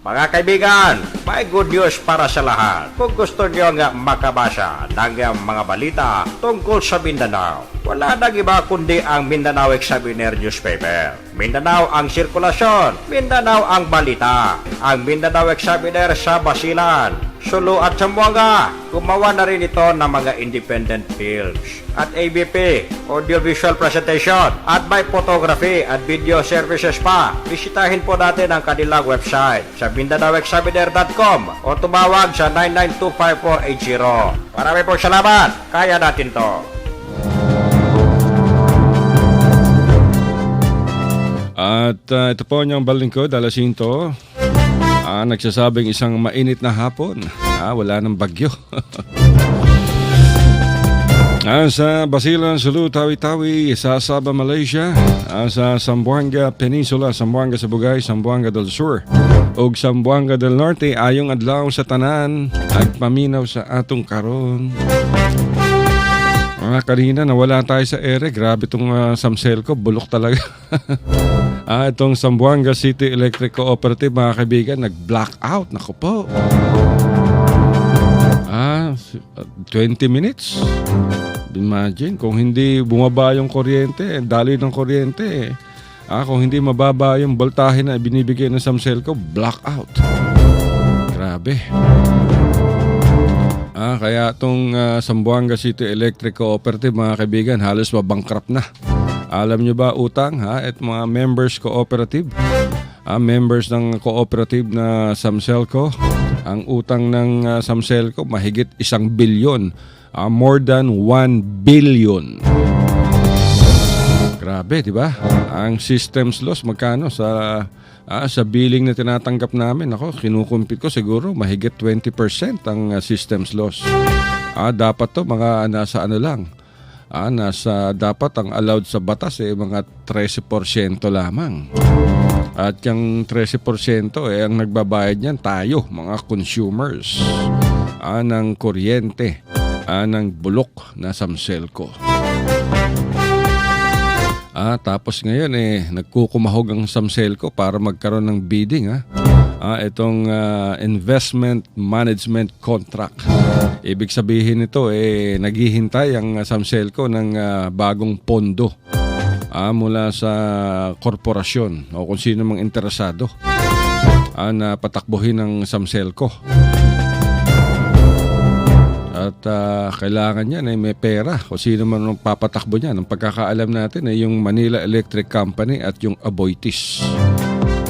Mga kaibigan, may good news para sa lahat. Kung gusto nyo nga makabasa ng mga balita tungkol sa Mindanao, wala nang iba kundi ang Mindanao Examiner newspaper. Mindanao ang sirkulasyon, Mindanao ang balita. Ang Mindanao Examiner sa Basilan, Sulu at Zamboanga. Gumawa na rin ito ng mga independent films at ABP, audiovisual presentation, at may photography at video services pa. Bisitahin po natin ang kanilang website sa MindanaoExaminer.com o tumawag sa 9925480. Maraming po salamat. Kaya natin to. At ito po niyang balingkod, Alasinto. Nagsasabing isang mainit na hapon. Wala nang bagyo. Sa Basilan, Sulu, Tawi-Tawi, sa Sabah, Malaysia, sa Zamboanga Peninsula, Zamboanga sa Bugay, Zamboanga del Sur, ug Zamboanga del Norte, ayong adlaw sa tanan, agpaminaw sa atong karon. Kanina nawala tayo sa ere, grabe itong Samselco, bulok talaga. Itong Zamboanga City Electric Cooperative, mga kaibigan, nag-blackout, naku po. 20 minutes. Imagine, kung hindi bumaba yung kuryente, daloy ng kuryente. Kung hindi mababa yung voltahe na binibigay ng Samselco, blackout. Grabe. Kaya itong Zamboanga City Electric Cooperative, mga kaibigan, halos mabankrupt na. Alam nyo ba, utang, at mga members cooperative, members ng cooperative na Samselco, ang utang ng Samselco mahigit 1 bilyon, more than 1 billion. Grabe, di ba? Ang systems loss magkano sa billing na tinatanggap namin? Ako, kinukumpit ko siguro mahigit 20% ang systems loss. Dapat to mga nasa ano lang. Nasa dapat ang allowed sa batas mga 13% lamang. At yung 13% ang nagbabayad niyan tayo, mga consumers ng kuryente, ng bulok na Samselco. Tapos ngayon nagkukumahog ang Samselco para magkaroon ng bidding. Itong investment management contract. Ibig sabihin nito naghihintay ang Samselco ng bagong pondo mula sa korporasyon o kung sino mang interesado na patakbuhin ng Samselco. At kailangan niyan may pera kung sino man ang papatakbo niyan. Ang pagkakaalam natin yung Manila Electric Company at yung Aboitiz.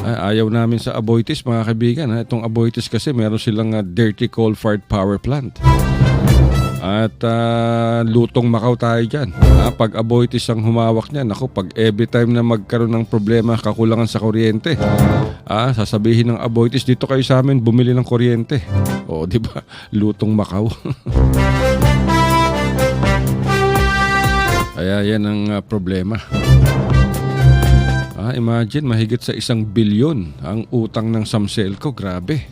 Ayaw namin sa Aboitiz, mga kaibigan. Itong Aboitiz kasi meron silang dirty coal-fired power plant. At lutong Macau tayo dyan. Pag Aboitiz ang humawak niyan, pag every time na magkaroon ng problema, kakulangan sa kuryente, sasabihin ng Aboitiz, dito kayo sa amin bumili ng kuryente. O, di ba? Lutong Macau. Kaya yan ang problema. Imagine, mahigit sa 1 bilyon ang utang ng Samselco. Grabe.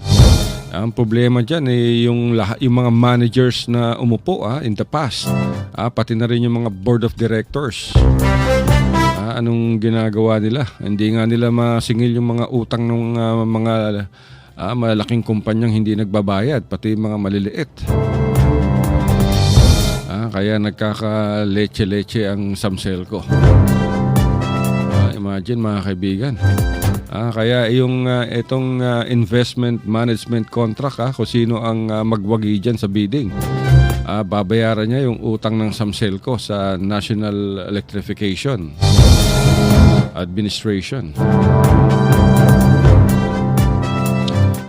Ang problema dyan yung mga managers na umupo in the past. Pati na rin yung mga board of directors. Anong ginagawa nila? Hindi nga nila masingil yung mga utang ng mga malaking kumpanyang hindi nagbabayad, pati mga maliliit. Kaya nagkaka-leche-leche ang Samselco. Imagine, mga kaibigan. Kaya yung itong investment management contract, kung sino ang magwagi dyan sa bidding, babayaran niya yung utang ng Samselco sa National Electrification Administration.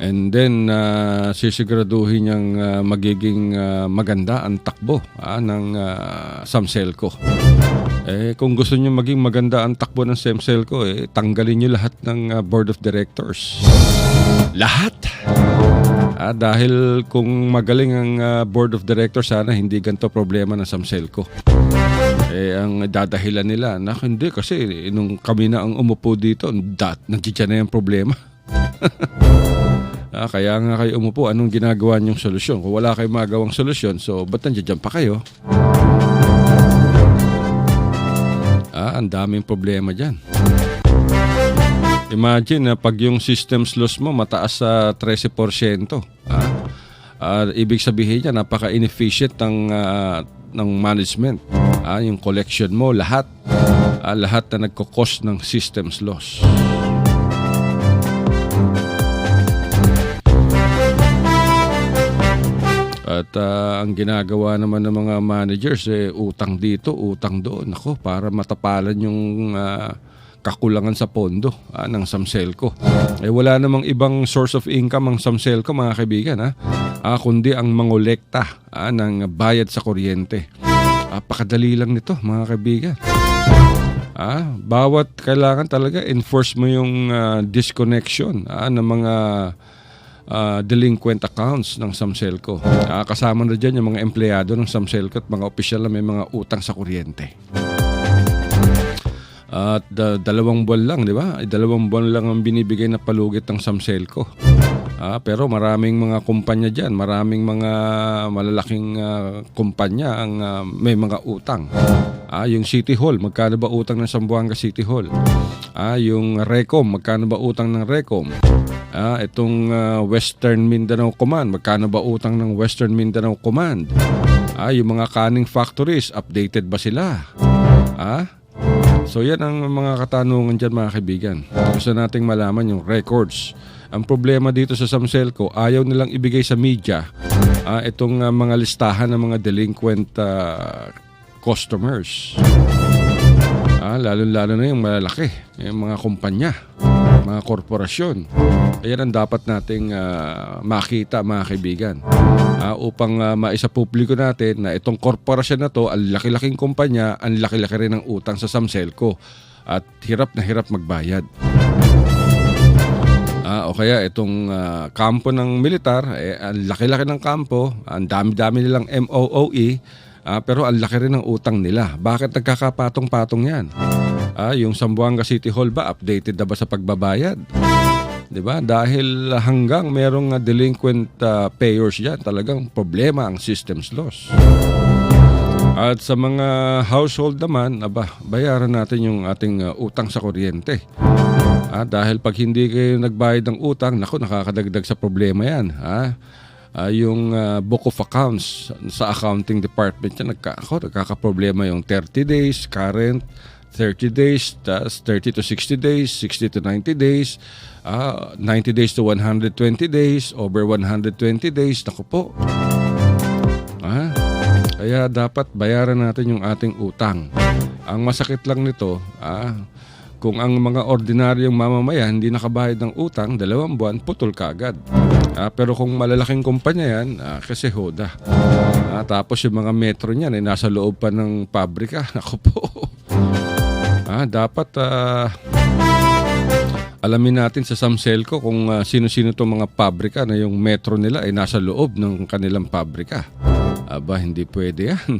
And then, sisiguraduhin niyang magiging maganda ang takbo ng Samselco. Kung gusto niyo maging maganda ang takbo ng Samselco, tanggalin niyo lahat ng board of directors. Lahat! Dahil kung magaling ang board of directors, sana hindi ganito problema ng Samselco. Ang dadahilan nila, hindi kasi nung kami na ang umupo dito, nandiyan na yung problema. Kaya nga kayo umupo, anong ginagawa niyong solusyon? Kung wala kayong magawang solusyon, so ba't nandiyan pa kayo? Ang daming problema dyan. Imagine na pag yung systems loss mo mataas sa 13%. Ibig sabihin niya napaka-inefficient ng management. Yung collection mo, lahat na nagko-cost ng systems loss. At ang ginagawa naman ng mga managers, utang dito, utang doon. Ako, para matapalan yung kakulangan sa pondo ng Samselco. Wala namang ibang source of income ang Samselco, mga kaibigan, kundi ang mangolekta ng bayad sa kuryente. Pakadali lang nito, mga kaibigan. Bawat kailangan talaga enforce mo yung disconnection ng mga delinquent accounts ng Samselco. Kasama na dyan yung mga empleyado ng Samselco at mga opisyal na may mga utang sa kuryente. At 2 buwan lang, di ba? 2 buwan lang ang binibigay na palugit ng Samselco. Pero maraming mga kumpanya dyan, maraming mga malalaking kumpanya ang may mga utang. Yung City Hall, magkano ba utang ng Zamboanga City Hall? Yung Recom, magkano ba utang ng Recom? Itong Western Mindanao Command, magkano ba utang ng Western Mindanao Command? Yung mga canning factories, updated ba sila? So yan ang mga katanungan dyan, mga kaibigan. Gusto nating malaman yung records. Ang problema dito sa Samselco, ayaw nilang ibigay sa media itong mga listahan ng mga delinquent customers. Lalo-lalo na yung malalaki, yung mga kumpanya, mga korporasyon. Ayan ang dapat nating makita, mga kaibigan. Upang maisapubliko natin na itong korporasyon na to, ang laki-laking kumpanya, ang laki-laki rin ng utang sa Samselco at hirap na hirap magbayad. O kaya itong kampo ng militar, ang laki-laki ng kampo, ang dami-dami nilang MOOE, pero ang laki rin ng utang nila. Bakit nagkakapatong-patong yan? Yung Zamboanga City Hall ba, updated na ba sa pagbabayad? Diba? Dahil hanggang merong delinquent payers yan, talagang problema ang systems loss. At sa mga household naman, bayaran natin yung ating utang sa kuryente. Dahil pag hindi kayo nagbayad ng utang, nakakadagdag sa problema yan. Yung book of accounts sa accounting department yan, nagkakaproblema yung 30 days, current, 30 days, 30 to 60 days, 60 to 90 days, 90 days to 120 days, over 120 days, naku po. Kaya dapat bayaran natin yung ating utang. Ang masakit lang nito, kung ang mga ordinaryong mamamayan hindi nakabayad ng utang, 2 buwan, putol kaagad. Pero kung malalaking kumpanya yan, kasi hoda. Tapos yung mga metro niyan ay nasa loob pa ng pabrika, naku po. Dapat alamin natin sa Samselco kung sino-sino itong mga pabrika na yung metro nila ay nasa loob ng kanilang pabrika. Hindi pwede yan.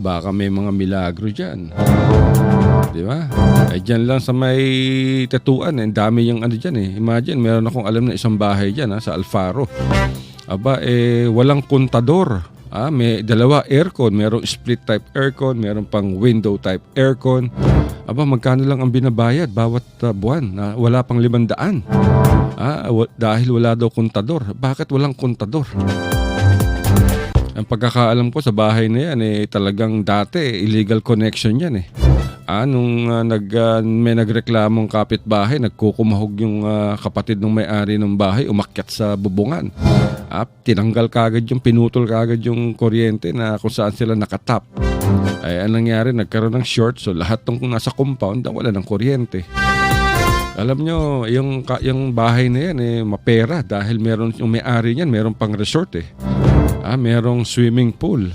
Baka may mga milagro dyan. Di ba? Dyan lang sa may Tetuan, dami yung dyan . Imagine, meron akong alam na isang bahay dyan sa Alfaro. Walang kontador. May 2 aircon, merong split type aircon, meron pang window type aircon. Magkano lang ang binabayad bawat buwan? Wala pang 500. Dahil wala daw kontador. Bakit walang kontador? Ang pagkakaalam ko sa bahay na yan, talagang dati illegal connection yan . Nung may nagreklamong kapitbahay, nagkukumahog yung kapatid ng may-ari ng bahay, umakyat sa bubungan. Tinanggal kagad yung, pinutol kagad yung kuryente na kung saan sila nakatap. Anong nangyari? Nagkaroon ng short, so lahat ng nasa compound wala ng kuryente. Alam nyo, yung bahay na yan, mapera dahil meron yung may-ari niyan, meron pang resort . Merong swimming pool.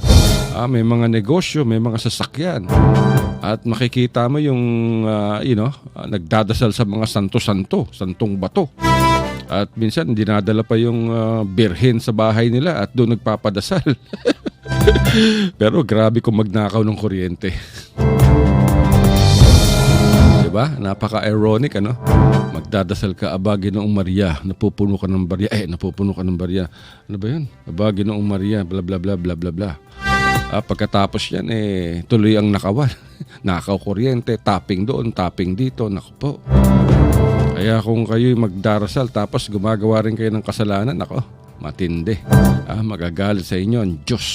May mga negosyo, may mga sasakyan. At makikita mo yung, nagdadasal sa mga santo-santo, santong bato. At minsan, dinadala pa yung birhen sa bahay nila at doon nagpapadasal. Pero grabe kung magnakaw ng kuryente. Diba? Napaka-ironic, Magdadasal ka, Ginoong Maria, napupuno ka ng barya. Napupuno ka ng barya. Ano ba yun? Ginoong Maria, bla bla bla bla bla bla. Pagkatapos yan, tuloy ang nakawan. Nakaw kuryente, tapping doon, tapping dito, naku po. Kaya kung kayo'y magdarasal tapos gumagawa rin kayo ng kasalanan, ako, matindi. Magagalit sa inyo ang Diyos.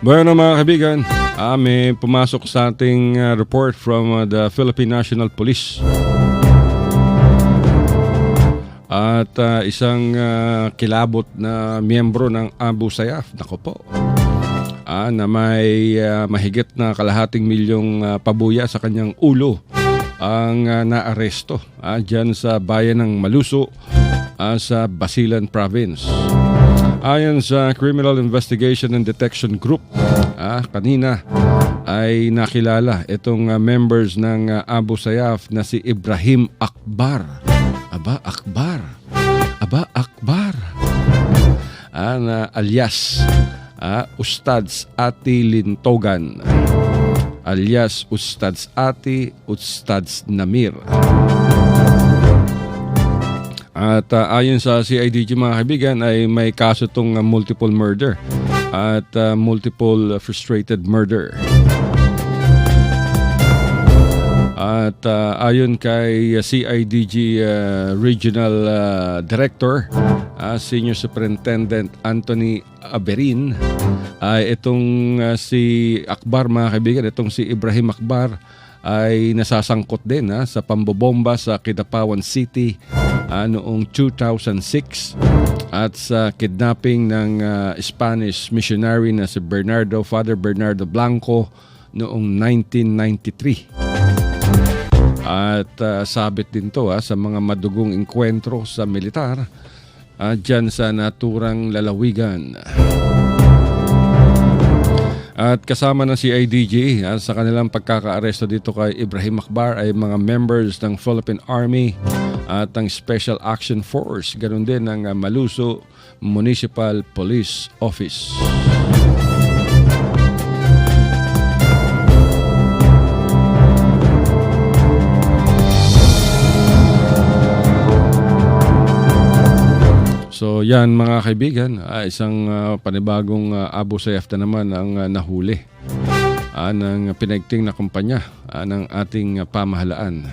Bueno mga kaibigan, may pumasok sa ating report from the Philippine National Police. At isang kilabot na miyembro ng Abu Sayyaf, nako po, na may mahigit na kalahating milyong pabuya sa kanyang ulo ang naaresto dyan sa bayan ng Maluso sa Basilan Province. Ayon sa Criminal Investigation and Detection Group, kanina ay nakilala itong members ng Abu Sayyaf na si Ibrahim Akbar. Akbar. Alias Ustads Ati Lintogan. Alias Ustads Ati, Ustads Namir. At ayon sa CIDG mga kaibigan ay may kaso itong multiple murder at multiple frustrated murder. At ayon kay CIDG Regional Director, Senior Superintendent Anthony Aberin, ay itong si Akbar mga kaibigan, itong si Ibrahim Akbar ay nasasangkot din sa pambobomba sa Kidapawan City noong 2006 at sa kidnapping ng Spanish missionary na si Father Bernardo Blanco noong 1993. At sabit din to sa mga madugong engkwentro sa militar dyan sa naturang lalawigan. At kasama ng CIDG sa kanilang pagkakaaresto dito kay Ibrahim Akbar ay mga members ng Philippine Army at ng Special Action Force, ganoon din ng Maluso Municipal Police Office. So yan mga kaibigan, isang panibagong Abu Sayyaf na naman ang nahuli ng pinagting na kumpanya ng ating pamahalaan.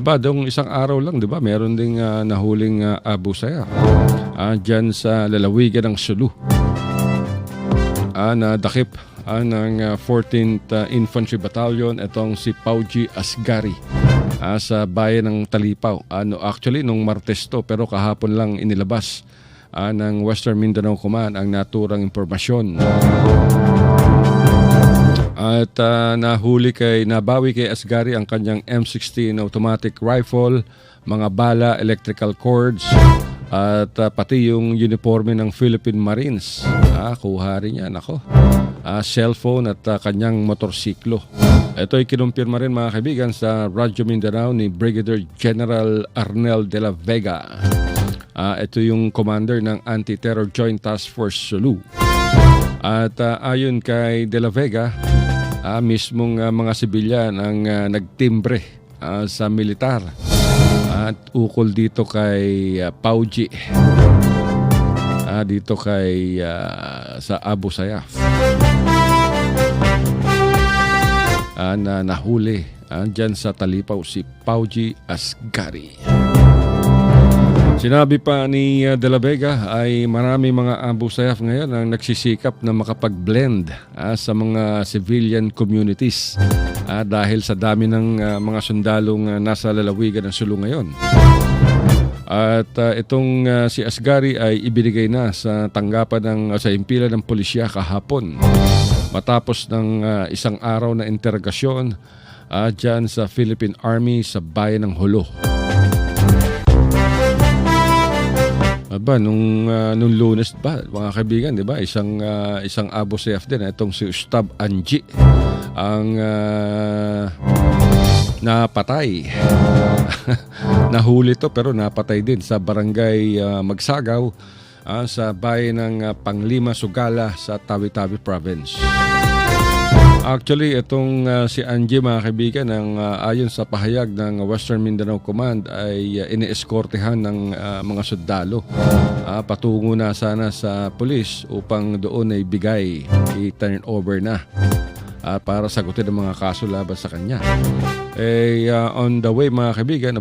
Dong isang araw lang, di ba? Meron ding nahuling Abu Sayyaf dyan sa lalawigan ng Sulu. Nadakip ng 14th Infantry Battalion itong si Pauji Asgari sa bayan ng Talipaw. Actually, nung Martes to, pero kahapon lang inilabas ng Western Mindanao Command ang naturang impormasyon. At nabawi kay Asgari ang kanyang M16 automatic rifle, mga bala, electrical cords, at pati yung uniforme ng Philippine Marines. Kuha rin yan, cellphone at kanyang motorsiklo. Ito ay kinumpirma rin mga kaibigan sa Radyo Mindanao ni Brigadier General Arnel de la Vega. Ito yung commander ng Anti-Terror Joint Task Force Sulu. At ayon kay de la Vega, mismong mga sibilyan ang nagtimbre sa militar at ukol dito kay Pauji, dito kay sa Abu Sayyaf. Na nahuli dyan sa Talipaw si Pauji Asgari. Sinabi pa ni De La Vega ay marami mga Abu Sayyaf ngayon ang nagsisikap na makapag-blend sa mga civilian communities dahil sa dami ng mga sundalong nasa lalawigan ng Sulu ngayon. At itong si Asgari ay ibinigay na sa tanggapan sa impila ng pulisya kahapon matapos ng isang araw na interogasyon dyan sa Philippine Army sa bayan ng Holo. Nung Lunes ba, mga kaibigan, di ba? Isang Abu Sayyaf din, itong si Ustab Anji ang napatay. Nahuli to pero napatay din sa barangay Magsagaw sa bayan ng Panglima, Sugala sa Tawi-Tawi Province. Actually, itong si Angie, mga kaibigan, ayon sa pahayag ng Western Mindanao Command ay inieskortehan ng mga sundalo. Patungo na sana sa pulis upang doon ay bigay, i-turn over na para sagutin ang mga kaso laban sa kanya. On the way, mga kaibigan,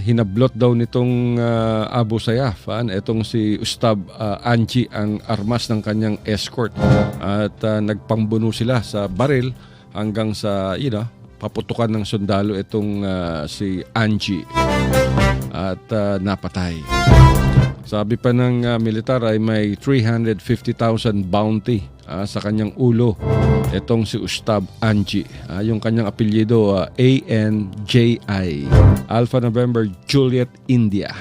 hinablot daw nitong Abu Sayyaf, itong si Ustab Angie ang armas ng kanyang escort at nagpambuno sila sa baril hanggang sa paputukan ng sundalo itong si Angie at napatay. Sabi pa ng militar ay may 350,000 bounty sa kanyang ulo itong si Ustab Angie. Yung kanyang apelyido ANJI, Alpha November Juliet India.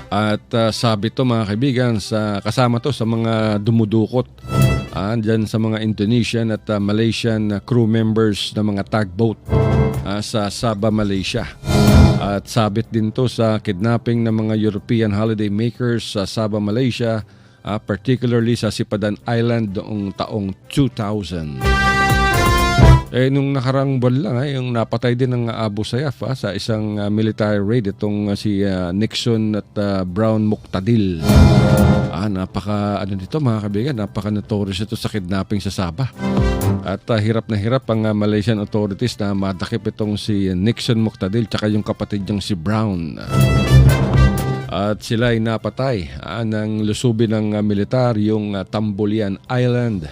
At sabi to, mga kaibigan, kasama to sa mga dumudukot dyan sa mga Indonesian at Malaysian crew members ng mga tugboat sa Sabah, Malaysia. At sabit din to sa kidnapping ng mga European holiday makers sa Sabah, Malaysia, particularly sa Sipadan Island noong taong 2000. Nung nakarang buwan lang, yung napatay din ng Abu Sayyaf sa isang military raid itong si Nixon at Brown Muqtadil. Mga kaibigan, napaka-notorious ito sa kidnapping sa Sabah. At hirap na hirap ang Malaysian authorities na madakip itong si Nixon Muqtadil tsaka yung kapatid niyang si Brown. At sila ay napatay ng lusubin ng militar yung Tambulian Island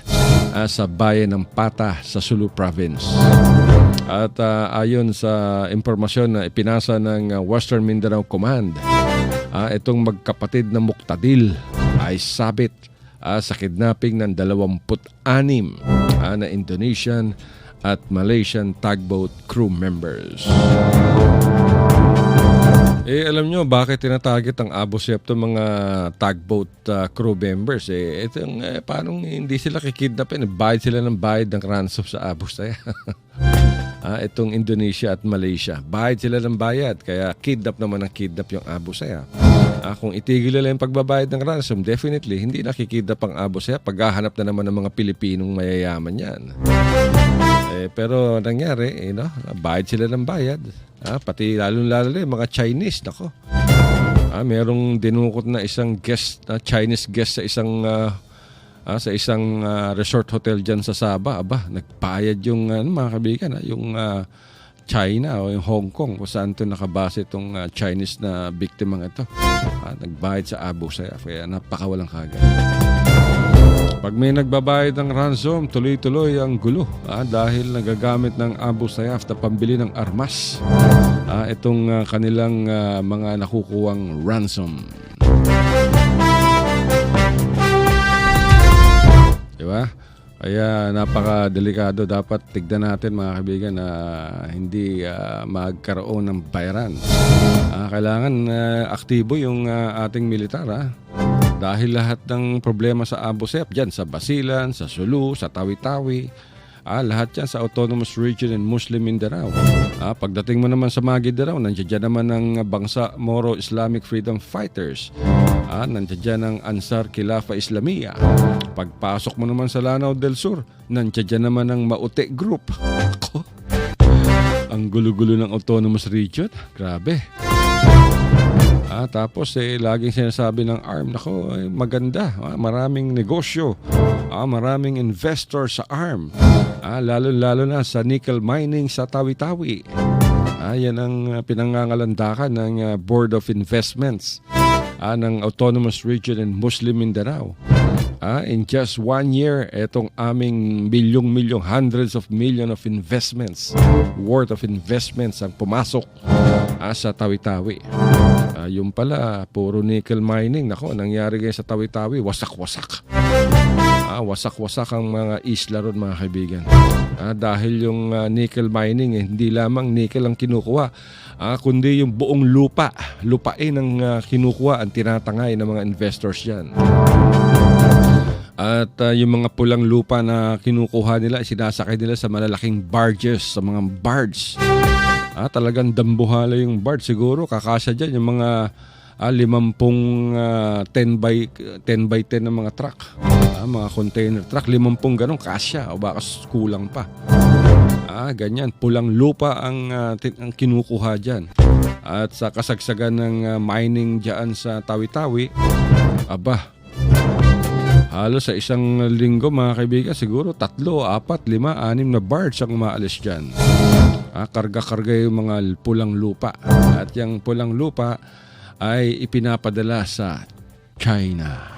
sa bayan ng Pata sa Sulu Province. At ayon sa impormasyon na ipinasa ng Western Mindanao Command, itong magkapatid na Muqtadil ay sabit sa kidnapping ng 26 na Indonesian at Malaysian tugboat crew members. Alam nyo, bakit tinatarget ang Abu Sayyaf itong mga tugboat crew members? Paano hindi sila kikidnapin? Bayad sila ng bayad ng ransom sa Abu Sayyaf. Itong Indonesia at Malaysia. Bayad sila ng bayad, kaya kidnap naman ang kidnap yung Abu Sayyaf. Kung itigil nila yung pagbabayad ng ransom, definitely, hindi nakikidnap ang Abu Sayyaf. Paghahanap na naman ng mga Pilipinong mayayaman yan. Pero nangyari, bayad sila ng bayad. Pati lalo-lalo yung mga Chinese, nako. Merong dinukot na isang guest, Chinese guest sa isang resort hotel dyan sa Sabah. Nagpayad yung mga kaibigan, yung China o yung Hong Kong kung saan ito nakabase itong Chinese na biktimang ito. Nagbayad sa Abu Sayyaf, kaya napakawalang kagat. Pag may nagbabayad ng ransom, tuloy-tuloy ang gulo dahil nagagamit ng Abu Sayyaf na pambili ng armas itong kanilang mga nakukuwang ransom. Diba? Kaya napaka-delikado. Dapat tignan natin, mga kaibigan, na hindi magkaroon ng bayaran. Kailangan aktibo yung ating militar. Dahil lahat ng problema sa Abu Sayyaf, dyan sa Basilan, sa Sulu, sa Tawi-Tawi, lahat yan sa Autonomous Region and Muslim Mindanao. Pagdating mo naman sa Maguindanao, nandiyan naman ng Bangsa Moro Islamic Freedom Fighters. Nandiyan ang Ansar Khilafa Islamia. Pagpasok mo naman sa Lanao del Sur, nandiyan naman ang Maute Group. Ang gulo-gulo ng Autonomous Region. Grabe. Tapos laging sinasabi ng ARM, maganda, maraming negosyo, maraming investor sa ARM, lalo-lalo na sa nickel mining sa Tawi-Tawi. Yan ang pinangangalandakan ng Board of Investments ng Autonomous Region and Muslim Mindanao. In just 1 year, itong aming milyong-milyong, hundreds of million of investments, worth of investments ang pumasok sa Tawi-Tawi. Yung pala, puro nickel mining. Nangyari ngayon sa Tawi-Tawi, wasak-wasak. Wasak-wasak ang mga isla ron, mga kaibigan. Dahil yung nickel mining, hindi lamang nickel ang kinukuha, kundi yung buong lupain ang kinukuha, ang tinatangay ng mga investors yan. At yung mga pulang lupa na kinukuha nila, sinasakay nila sa malalaking barges, sa mga barge. Talagang dambuhala yung barge. Siguro kakasya dyan yung mga 10 by 10 na mga truck. Mga container truck, 50 ganun, kasya o baka kulang pa. Ganyan, pulang lupa ang kinukuha dyan. At sa kasagsagan ng mining dyan sa Tawi-Tawi, halos sa isang linggo mga kaibigan, siguro 3, 4, 5, 6 na barge ang umaalis dyan. Karga-karga yung mga pulang lupa. At yung pulang lupa ay ipinapadala sa China.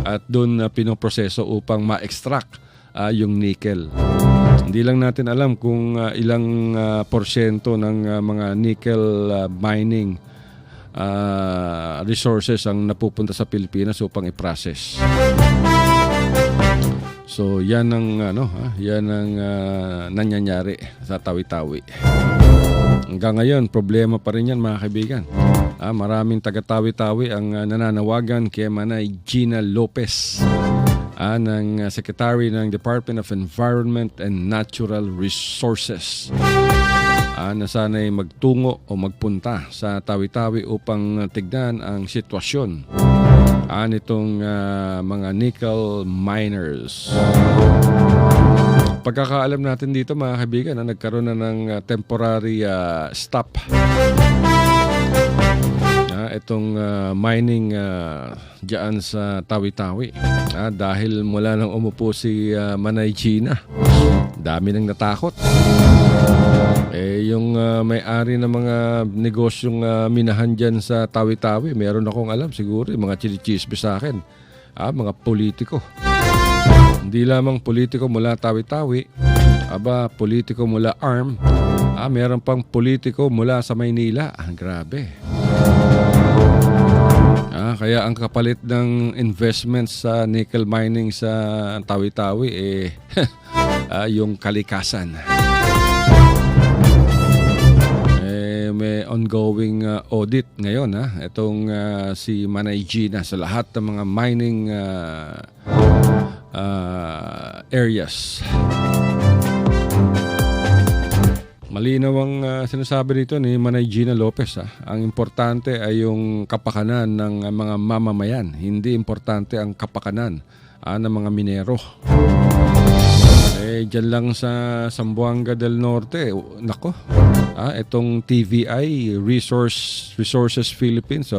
At doon pinoproseso upang ma-extract yung nickel. Hindi lang natin alam kung ilang porsyento ng mga nickel mining resources ang napupunta sa Pilipinas upang i-process. So yan ang nangyayari sa Tawi-Tawi. Hanggang ngayon, problema pa rin yan mga kaibigan. Maraming taga-Tawi-Tawi ang nananawagan kay Manay Gina Lopez, ng Secretary ng Department of Environment and Natural Resources, na sana'y magtungo o magpunta sa Tawi-Tawi upang tignan ang sitwasyon nitong mga nickel miners. Pagkakaalam natin dito mga kaibigan, nagkaroon na ng temporary stop itong mining dyan sa Tawi-Tawi, dahil mula nang umupo si Manay Gina, dami nang natakot. Yung may-ari ng mga negosyong minahan dyan sa Tawi-Tawi, meron akong alam siguro, yung mga chinichismis sa akin, mga politiko. Hindi lamang politiko mula Tawi-Tawi, politiko mula ARM, meron pang politiko mula sa Maynila. Grabe. Kaya ang kapalit ng investments sa nickel mining sa Tawi-Tawi yung kalikasan. May ongoing audit ngayon itong si Manay Gina sa lahat ng mga mining areas. Malinaw ang sinasabi dito ni Manay Gina Lopez. Ang importante ay yung kapakanan ng mga mamamayan. Hindi importante ang kapakanan ng mga minero. Dyan lang sa Zamboanga del Norte, nako, itong TVI Resources Philippines,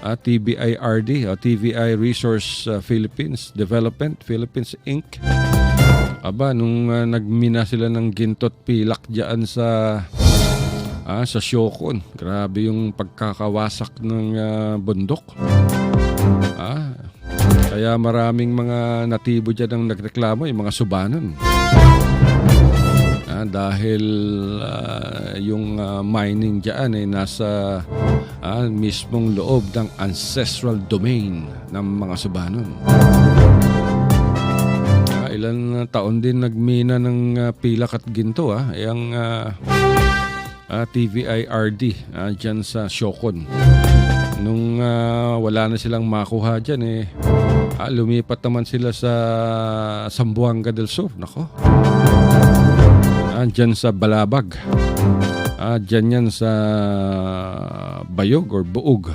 TVIRD, TVI Resource Philippines Development Philippines Inc. Nung nagmina sila ng gintot pilak dyan sa Siocon, grabe yung pagkakawasak ng bundok. Kaya maraming mga natibo dyan ang nagreklamo, yung mga Subanon. Dahil yung mining dyan ay nasa mismong loob ng ancestral domain ng mga Subanon. Ilan taon din nagmina ng pilak at ginto yung TVIRD dyan sa Siocon. Nung wala na silang makuha dyan lumipat naman sila sa Zamboanga del Sur. Nako, dyan sa Balabag, dyan yan sa Bayog or Buog.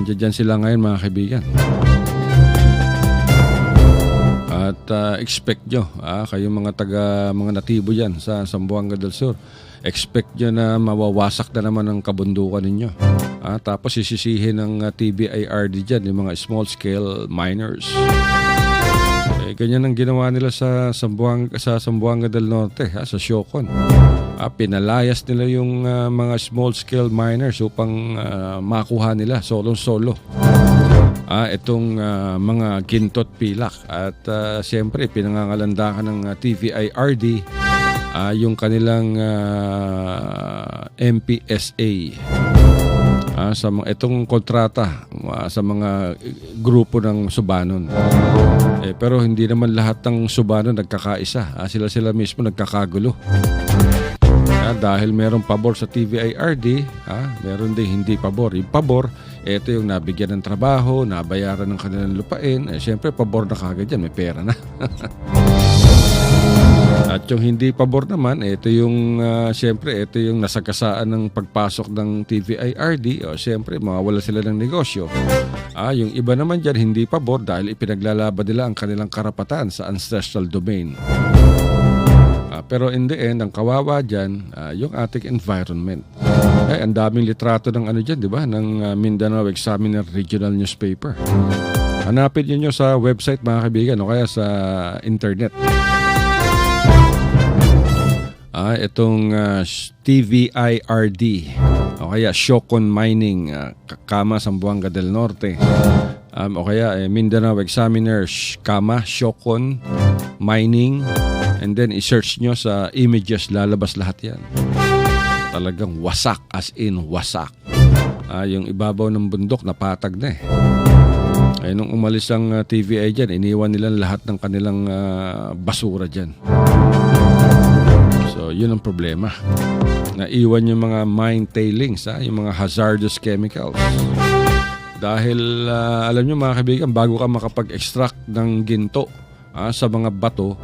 Dyan sila ngayon mga kaibigan. At expect nyo, kayong mga natibo dyan sa Zamboanga del Sur, expect nyo na mawawasak na naman ang kabundukan ninyo. Tapos sisisihin ng TVIRD dyan, yung mga small-scale miners. Ganyan ang ginawa nila sa Zamboanga del Norte, sa Siocon. Pinalayas nila yung mga small-scale miners upang makuha nila solo-solo itong mga gintot pilak. At siyempre pinangangalandakan ng TVIRD yung kanilang MPSA sa itong kontrata sa mga grupo ng Subanon. Pero hindi naman lahat ng Subanon nagkakaisa. Sila mismo nagkakagulo. Dahil merong pabor sa TVIRD, meron din hindi pabor. Yung pabor, ito yung nabigyan ng trabaho, nabayaran ng kanilang lupain. Siyempre, pabor na kagad yan, may pera na. At yung hindi pabor naman, ito yung siyempre, ito yung nasagasaan ng pagpasok ng TVIRD. O siyempre, mawawala sila ng negosyo. Yung iba naman dyan, hindi pabor dahil ipinaglalaban nila ang kanilang karapatan sa ancestral domain. Pero in the end, ang kawawa dyan, yung ating environment. Ang daming litrato ng ano dyan, di ba? Ng Mindanao Examiner Regional Newspaper. Hanapin niyo sa website, mga kaibigan, o kaya sa internet. Itong TVIRD o kaya Shocon Mining, Kama, Zamboanga del Norte, o kaya Mindanao Examiner, Shocon Mining, and then i-search nyo sa images, lalabas lahat yan. Talagang wasak, as in wasak. Yung ibabaw ng bundok napatag na nung umalis ang TVI dyan, iniwan nila lahat ng kanilang basura dyan. So, yun ang problema. Naiwan yung mga mine tailings, yung mga hazardous chemicals. Dahil, alam nyo mga kaibigan, bago ka makapag-extract ng ginto sa mga bato,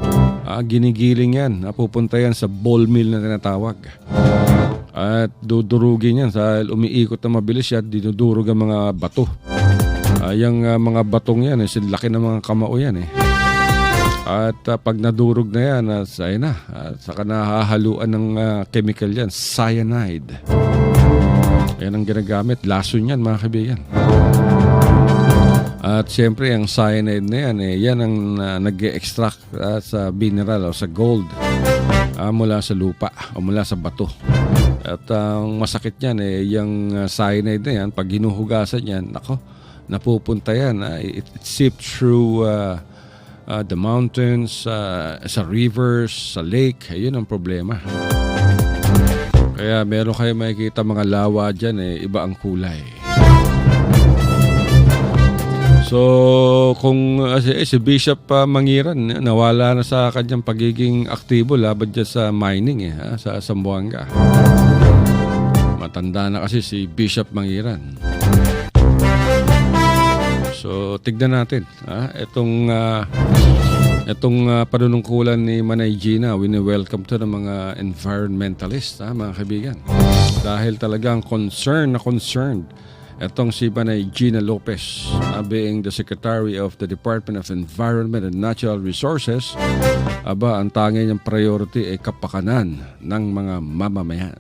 ginigiling yan. Pupunta yan sa ball mill na tinatawag. At dudurugin yan dahil umiikot na mabilis yan, dinudurog ang mga bato. Yung mga batong yan, laki ng mga kamao yan At pag nadurog na yan, saka nahahaluan ng chemical yan, cyanide. Yan ang ginagamit. Lason yan, mga kaibigan. At siyempre, ang cyanide na yan, yan ang nag-extract sa mineral o sa gold mula sa lupa o mula sa bato. At ang masakit yan, yung cyanide na yan, pag hinuhugasan yan, napupunta yan. It seeps through the mountains, sa rivers, sa lake. Yun ang problema. Kaya meron kayo makikita mga lawa dyan, iba ang kulay. So, kung si Bishop Mangiran, nawala na sa kanyang pagiging aktibo laban dyan sa mining sa Zamboanga. Matanda na kasi si Bishop Mangiran. So, tignan natin. Itong panunungkulan ni Manay Gina, wini-welcome to ng mga environmentalist, mga kaibigan. Dahil talagang concerned itong si Manay Gina Lopez, being the Secretary of the Department of Environment and Natural Resources, ang tanging niyang priority ay kapakanan ng mga mamamayan.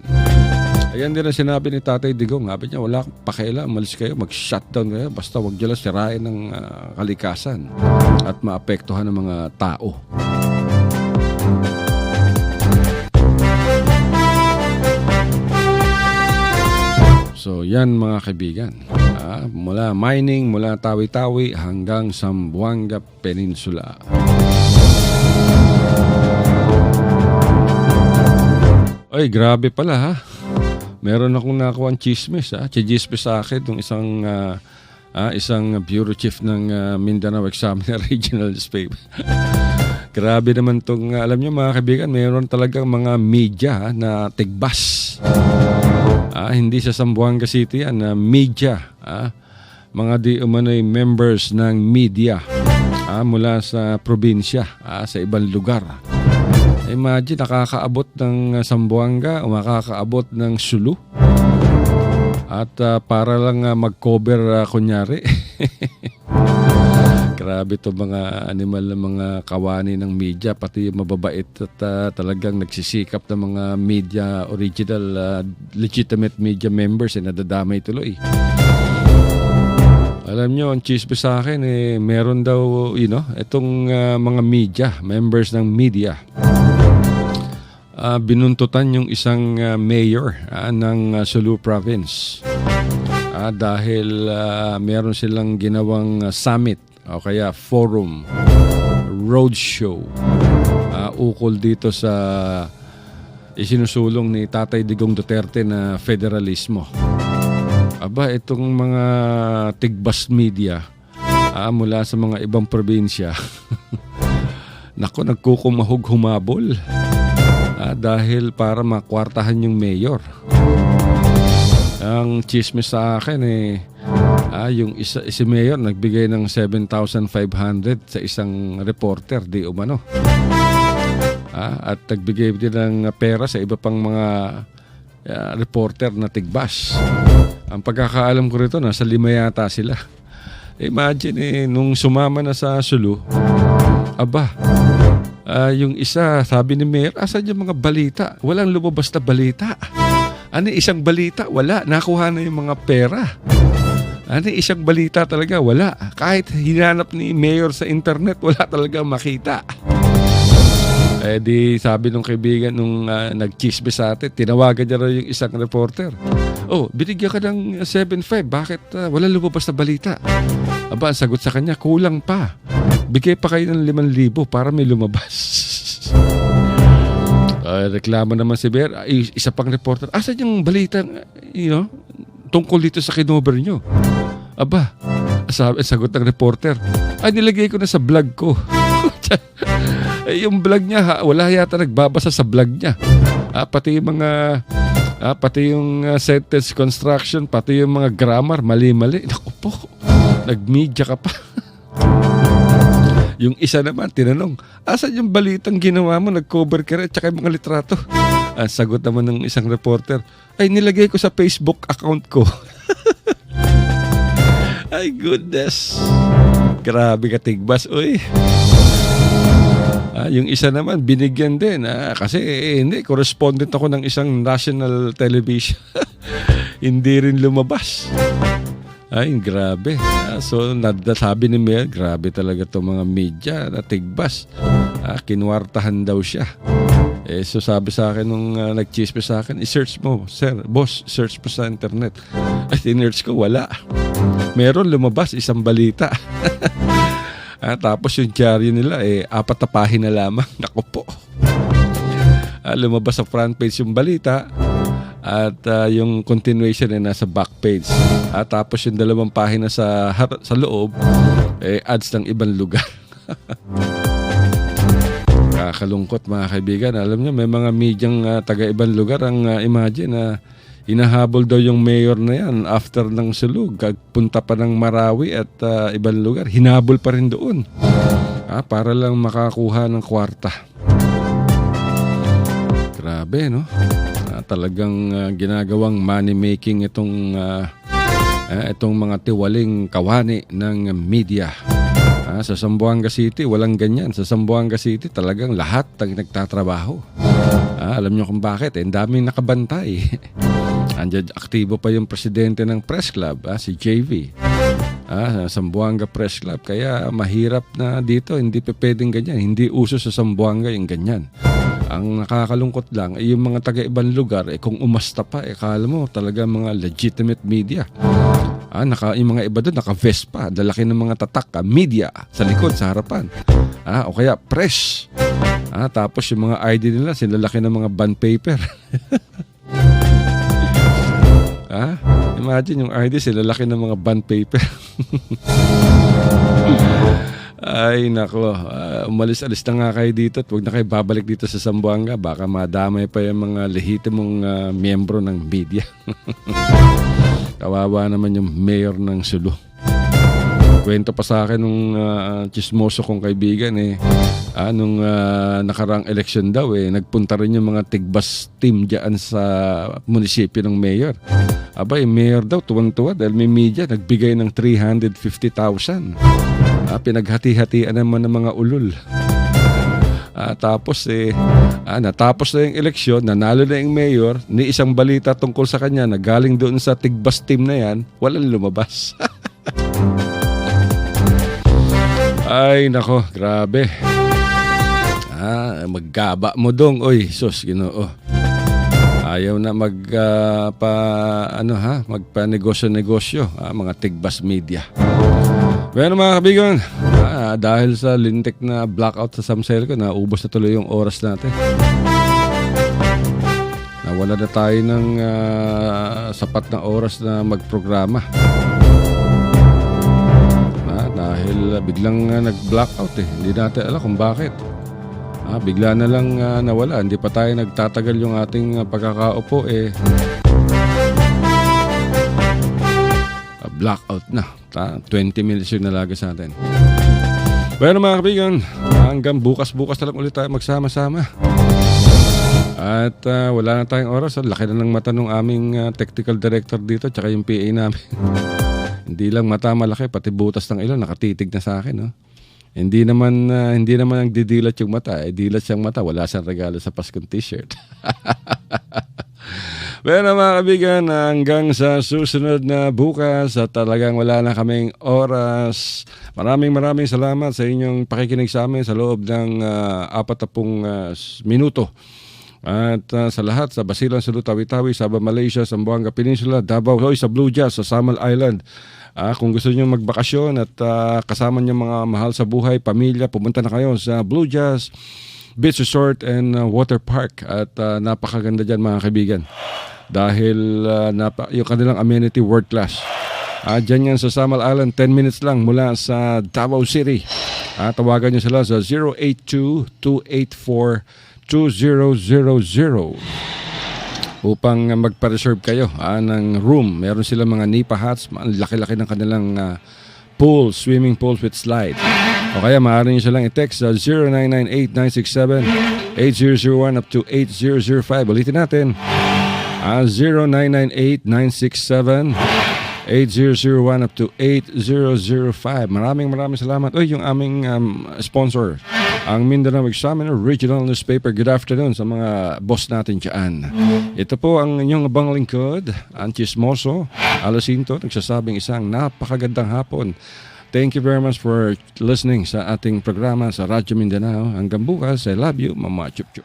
Ayan din ang sinabi ni Tatay Digong. Sabi niya, wala akong pakialam, malis kayo, mag-shutdown kayo, basta huwag nyo lang sirain ng kalikasan at maapektuhan ng mga tao. So yan mga kaibigan, mula mining, mula Tawi-Tawi hanggang Zamboanga Peninsula. Ay, grabe pala Meron akong nakuha ang chismis. Chismis sa akin ng isang bureau chief ng Mindanao Examiner Regional Newspaper. Grabe naman itong, alam nyo mga kaibigan, meron talagang mga media na tigbas. Hindi sa Zamboanga City media. Mga di umano'y members ng media mula sa probinsya, sa ibang lugar. Imagine, nakakaabot ng Zamboanga o makakaabot ng Sulu. At para lang mag-cover kunyari. Grabe to mga animal na mga kawani ng media, pati mababait at talagang nagsisikap ng mga media original, legitimate media members nadadamay tuloy. Alam nyo, ang chismis sa akin meron daw, itong mga media, members ng media, binuntutan yung isang mayor ng Sulu Province dahil meron silang ginawang summit o kaya forum, roadshow ukol dito sa isinusulong ni Tatay Digong Duterte na federalismo. Itong mga tigbas media mula sa mga ibang probinsya nagkukumahog humabol dahil para makwartahan yung mayor. Ang chismis sa akin yung si mayor nagbigay ng 7,500 sa isang reporter, di umano. At nagbigay din ng pera sa iba pang mga reporter na tigbas. Ang pagkakaalam ko rito, nasa 5 yata sila. Imagine nung sumama na sa Sulu, yung isa, sabi ni Mayor, asan yung mga balita? Walang lumabas na balita. Isang balita? Wala. Nakuha na yung mga pera. Isang balita talaga? Wala. Kahit hinanap ni Mayor sa internet, wala talaga makita. Di sabi nung kaibigan nung nag-chismis sa atin, tinawagan niya raw yung isang reporter. Binigyan ka ng 7.5. Bakit walang lumabas na balita? Ang sagot sa kanya, kulang pa. Bigay pa kayo ng 5,000 para may lumabas. Reklamo naman si Bear. Isa pang reporter, asan yung balita tungkol dito sa kinover nyo? Sagot ng reporter, nilagay ko na sa vlog ko. Yung vlog niya, wala yata nagbabasa sa vlog niya. Pati yung sentence construction, pati yung mga grammar, mali-mali. Naku po, nag-media ka pa. Yung isa naman, tinanong, asan yung balitang ginawa mo? Nag-cover ka rin, tsaka yung mga litrato. Sagot naman ng isang reporter, nilagay ko sa Facebook account ko. Ay, goodness. Grabe ka, tigbas. Uy. Yung isa naman, binigyan din. Kasi hindi, correspondent ako ng isang national television. Hindi rin lumabas. Ay, grabe. So, sabi ni Mayor, grabe talaga itong mga media na tigbas. Kinwartahan daw siya. So, sabi sa akin nung nag-chisme sa akin, i-search mo, sir, boss, search mo sa internet. At in-search ko, wala. Meron lumabas, isang balita. Tapos yung diaryo nila, 4 na pahina lamang. Naku po. Lumabas sa front page yung balita at yung continuation ay nasa back page. Tapos yung 2 pahina sa loob, ads ng ibang lugar. Kakalungkot mga kaibigan. Alam niyo, may mga medyang taga-ibang lugar ang imagine hinahabol daw yung mayor na yan after ng Sulug. Punta pa ng Marawi at ibang lugar. Hinabol pa rin doon. Para lang makakuha ng kwarta. Grabe, no? Talagang ginagawang money-making itong mga tiwaling kawani ng media. Sa Zamboanga City, walang ganyan. Sa Zamboanga City, talagang lahat ang nagtatrabaho. Alam niyo kung bakit? Ang daming nakabantay. Andiyan, aktibo pa yung presidente ng press club, si JV. Zamboanga Press Club. Kaya mahirap na dito, hindi pa pwedeng ganyan. Hindi uso sa Zamboanga yung ganyan. Ang nakakalungkot lang ay yung mga taga-ibang lugar, kung umasta pa, kala mo talaga mga legitimate media. Yung mga iba doon, naka-vest pa. Lalaki ng mga tatak, media, sa likod, sa harapan. O kaya press. Tapos yung mga ID nila, silalaki ng mga bond paper. Imagine yung ID, silalaki ng mga bond paper. Ay, nako. Umalis-alis na nga kayo dito at huwag na kayo babalik dito sa Zamboanga. Baka madamay pa yung mga lehitimong miyembro ng media. Kawawa naman yung mayor ng Sulu. Kwento pa sa akin nung chismoso kong kaibigan nung nakarang election daw nagpunta rin yung mga tigbas team dyan sa munisipyo ng mayor. Yung mayor daw tuwang-tuwa dahil may media nagbigay ng 350,000. Pinaghati-hatian naman ng mga ulul. Tapos natapos na yung eleksyon, nanalo na yung mayor, ni isang balita tungkol sa kanya na galing doon sa tigbas team na yan, walang lumabas. Ay, nako, grabe. Maggaba mo dong, oy, sus, Ginoo. Ayaw na magpa-negosyo-negosyo, mga tigbas media. Bueno mga kaibigan, dahil sa lintik na blackout sa Samselco, naubos na tuloy yung oras natin. Nawala na tayo ng sapat na oras na magprograma. Dahil biglang nag-blackout hindi natin alam kung bakit. Bigla na lang nawala. Hindi pa tayo nagtatagal yung ating pagkakaupo blackout na. 20 minutes yung nalaga sa atin. Bueno mga kaibigan, hanggang bukas-bukas na lang ulit tayo magsama-sama. At wala na tayong oras. Laki na ng mata ng aming technical director dito tsaka yung PA namin. Hindi lang mata malaki, pati butas ng ilong nakatitig na sa akin. No? Hindi naman ang didilat yung mata. Dilat siyang mata. Wala siyang regalo sa Paskong t-shirt. Bueno mga kaibigan, hanggang sa susunod na bukas at talagang wala na kaming oras. Maraming salamat sa inyong pakikinig sa amin sa loob ng 40 minuto. At sa lahat, sa Basilan, Sulu, Tawi-Tawi, Sabah, Malaysia, Zamboanga Peninsula, Davao, sa Blue Jazz, sa Samal Island. Kung gusto niyo magbakasyon at kasama niyo mga mahal sa buhay, pamilya, pumunta na kayo sa Blue Jazz Beach Resort and Water Park. At napakaganda dyan mga kaibigan. Dahil yung kanilang amenity world class. Dyan yan sa Samal Island, 10 minutes lang mula sa Davao City. Tawagan nyo sila sa 082-284-2000 upang magpa-reserve kayo ng room. Meron sila mga nipa huts, laki-laki ng kanilang pool, swimming pools with slide. O kaya maaari nyo silang i-text sa 0998-967-8001 up to 8005. Ulitin natin. 0998-967-8001 up to 8005. Maraming salamat. Yung aming sponsor, ang Mindanao Examiner Regional Newspaper. Good afternoon sa mga boss natin dyan. Ito po ang inyong abang lingkod, ang Chismoso Alasinto, nagsasabing isang napakagandang hapon. Thank you very much for listening sa ating programa sa Radyo Mindanao. Hanggang bukas, I love you, Mama Chup Chup.